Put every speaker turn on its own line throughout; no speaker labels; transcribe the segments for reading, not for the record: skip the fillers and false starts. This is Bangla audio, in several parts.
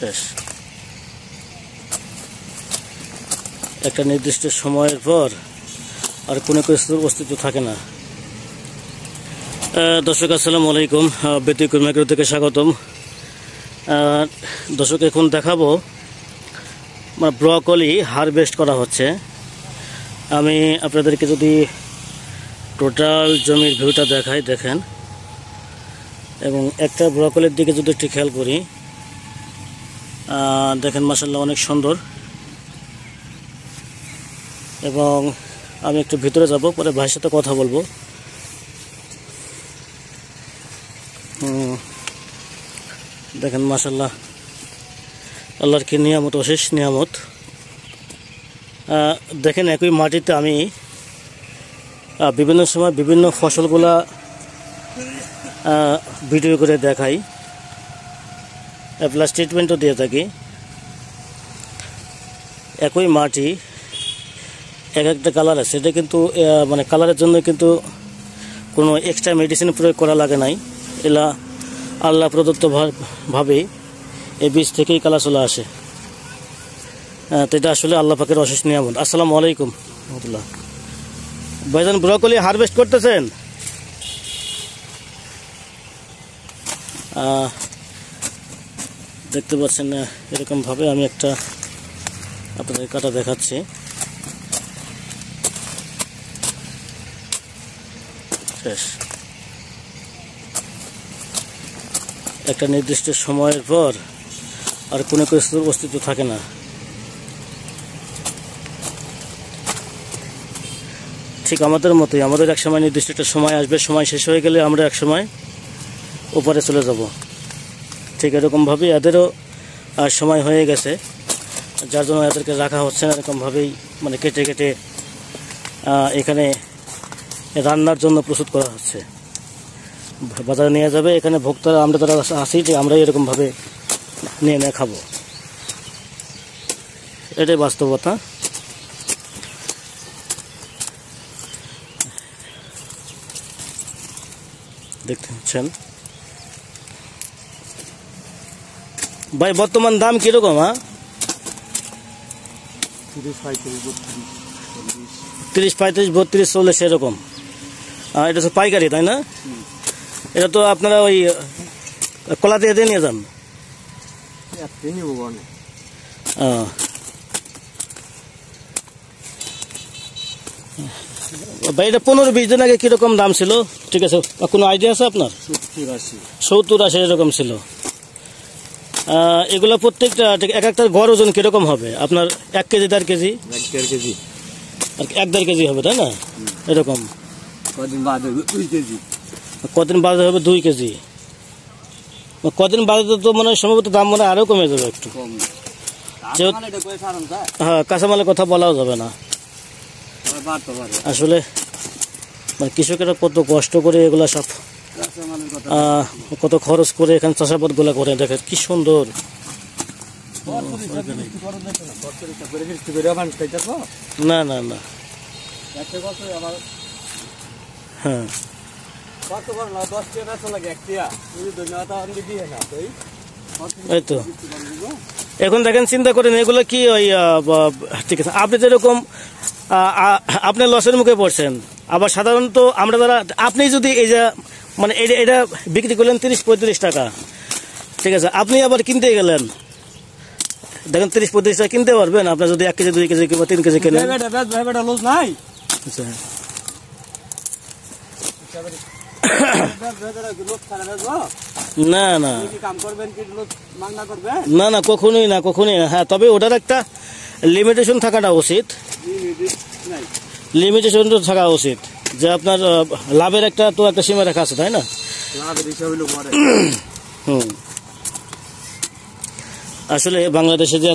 শেষ। একটা নির্দিষ্ট সময়ের পর আর কোনো কিছুর অস্তিত্ব থাকে না। দর্শক আসসালামু আলাইকুম, ব্যতিক্রম এগ্রো থেকে স্বাগতম। দর্শক এখন দেখাবো ব্রকলি হারভেস্ট করা হচ্ছে। আমি আপনাদেরকে যদি টোটাল জমির ভিউটা দেখাই, দেখেন, এবং একটা ব্রকলির দিকে যদি একটু খেয়াল করি, দেখেন মাশাআল্লাহ অনেক সুন্দর। এবং আমি একটু ভিতরে যাব, পরে ভাইয়ের সাথে কথা বলবো। দেখেন মাশাআল্লাহ আল্লাহর কি নিয়ামত, অশেষ নিয়ামত। দেখেন একই মাটিতে আমি বিভিন্ন সময় বিভিন্ন ফসলগুলা ভিডিও করে দেখাই, প্লাস ট্রিটমেন্টও দিয়ে থাকি। একই মাটি, এক একটা কালার আছে, এটা কিন্তু মানে কালারের জন্য কিন্তু কোনো এক্সট্রা মেডিসিন প্রয়োগ করা লাগে নাই। এলা আল্লাহ প্রদত্ত ভাবে এই বীজ থেকেই কালার চলে আসে। তো এটা আসলে আল্লাহ পাকের অশেষ নিয়ামত। আসসালামু আলাইকুম রহমতুল্লাহ। ভাইজান ব্রকলি হারভেস্ট করতেছেন? দেখতে পাচ্ছেন না, এরকমভাবে আমি একটা আপনাদের কাটা দেখাচ্ছি। শেষ। একটা নির্দিষ্ট সময়ের পর আর কোনো কিছুর অস্তিত্ব থাকে না। ঠিক আমাদের মতোই, আমাদের এক সময় নির্দিষ্ট একটা সময় আসবে, সময় শেষ হয়ে গেলে আমরা এক সময় উপরে চলে যাব। ঠিক এরকমভাবেই এদেরও সময় হয়ে গেছে, যার জন্য এদেরকে রাখা হচ্ছে না। এরকমভাবেই মানে কেটে কেটে এখানে রান্নার জন্য প্রস্তুত করা হচ্ছে। বাজারে নিয়ে যাবে, এখানে ভোক্তারা আমরা তারা আসি যে আমরা এরকমভাবে নিয়ে খাবো। এটাই বাস্তবতা। দেখতে পাচ্ছেন ভাই, বর্তমান দাম কিরকম? 30, 35, 32, 40 এরকম। এটা তো পাইকারি, তাই না? এটা তো আপনারা ওই কলা দিয়ে নিয়ে যান। ভাই এটা 15-20 দিন আগে কিরকম দাম ছিল? ঠিক আছে, কোনো আইডিয়া আছে আপনার? 70-80 এরকম ছিল। এগুলো প্রত্যেকটা এক একটার গড় ওজন কিরকম হবে আপনার? 1 কেজি, 1.5 কেজি, 1.5 কেজি হবে, তাই না? এরকম কদিন বাদে হবে 2 কেজি। কদিন বাদে তো মানে সম্ভবত দাম মনে আরো কমে যাবে একটু। হ্যাঁ, কাঁচামালের কথা বলাও যাবে না আসলে। মানে কৃষকেরা কত কষ্ট করে এগুলা সব কত খরচ করে এখানে চাষাবাদ গুলা করে। দেখেন কি সুন্দর। না না না, হ্যাঁ এই তো। এখন দেখেন, চিন্তা করেন এগুলো কি ওই ঠিক আছে, আপনি যেরকম আপনি লসের মুখে পড়ছেন, আবার সাধারণত আমরা যারা, আপনি যদি এই যে মানে এটা বিক্রি করলেন 30-35 টাকা, ঠিক আছে, আপনি আবার কিনতে গেলেন, দেখেন 30-35 টাকা কিনতে পারবেন আপনার যদি 1 কেজি, 2 কেজি কিংবা 3 কেজি কেনেন। না না না না, কখনোই না, কখনোই না। হ্যাঁ, তবে ওটার একটা লিমিটেশন থাকাটা উচিত, লিমিটেশন থাকা উচিত যে আপনার লাভের একটা তো একটা সীমা রেখা আছে, তাই না? আসলে বাংলাদেশে যে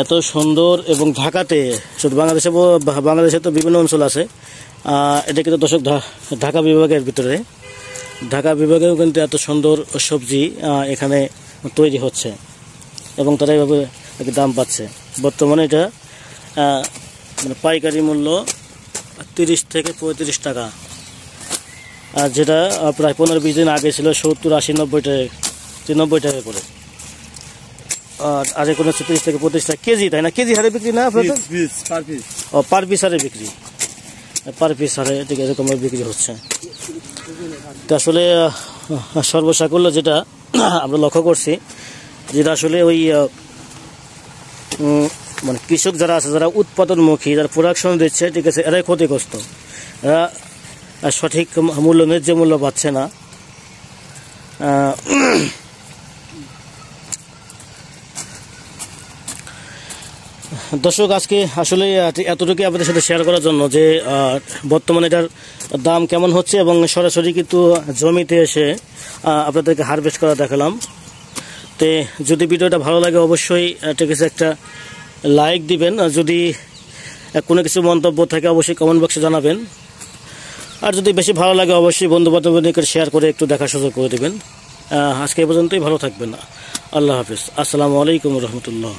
এত সুন্দর এবং ঢাকাতে, শুধু বাংলাদেশে তো বিভিন্ন অঞ্চল আছে, এটা কিন্তু দর্শক ঢাকা বিভাগের ভিতরে, ঢাকা বিভাগেও কিন্তু এত সুন্দর সবজি এখানে তৈরি হচ্ছে এবং তারা এভাবে দাম পাচ্ছে। বর্তমানে এটা মানে পাইকারি মূল্য 30 থেকে 35 টাকা, আর যেটা প্রায় 15-20 দিন আগে ছিল 70, 80, 90 টাকা করে। আর কোনো 30 থেকে 35 টাকা কেজি, তাই না? কেজি হারে বিক্রি না আপনাদের? ও পার পিস হারে বিক্রি, পার পিস হারে ঠিক এরকম বিক্রি হচ্ছে। তো আসলে সর্বসাকুল্য যেটা আমরা লক্ষ্য করছি, যেটা আসলে ওই মানে কৃষক যারা আছে, যারা উৎপাদনমুখী, যারা প্রোডাকশন দিচ্ছে, ঠিক আছে, এরাই ক্ষতিগ্রস্ত। এরা সঠিক মূল্য, ন্যায্য মূল্য পাচ্ছে না। দর্শক, আজকে আসলে এতটুকু আপনাদের সাথে শেয়ার করার জন্য যে বর্তমানে এটার দাম কেমন হচ্ছে এবং সরাসরি কিন্তু জমিতে এসে আপনাদেরকে হারভেস্ট করা দেখালাম। তো যদি ভিডিওটা ভালো লাগে অবশ্যই ঠিক আছে একটা লাইক দিবেন, আর যদি কোনো কিছু মন্তব্য থাকে অবশ্যই কমেন্ট বক্সে জানাবেন, আর যদি বেশি ভালো লাগে অবশ্যই বন্ধুবান্ধবদেরকে শেয়ার করে একটু দেখার সুযোগ করে দেবেন। আজকে এ পর্যন্তই, ভালো থাকবেন, আল্লাহ হাফিজ, আসসালামু আলাইকুম রহমতুল্লাহ।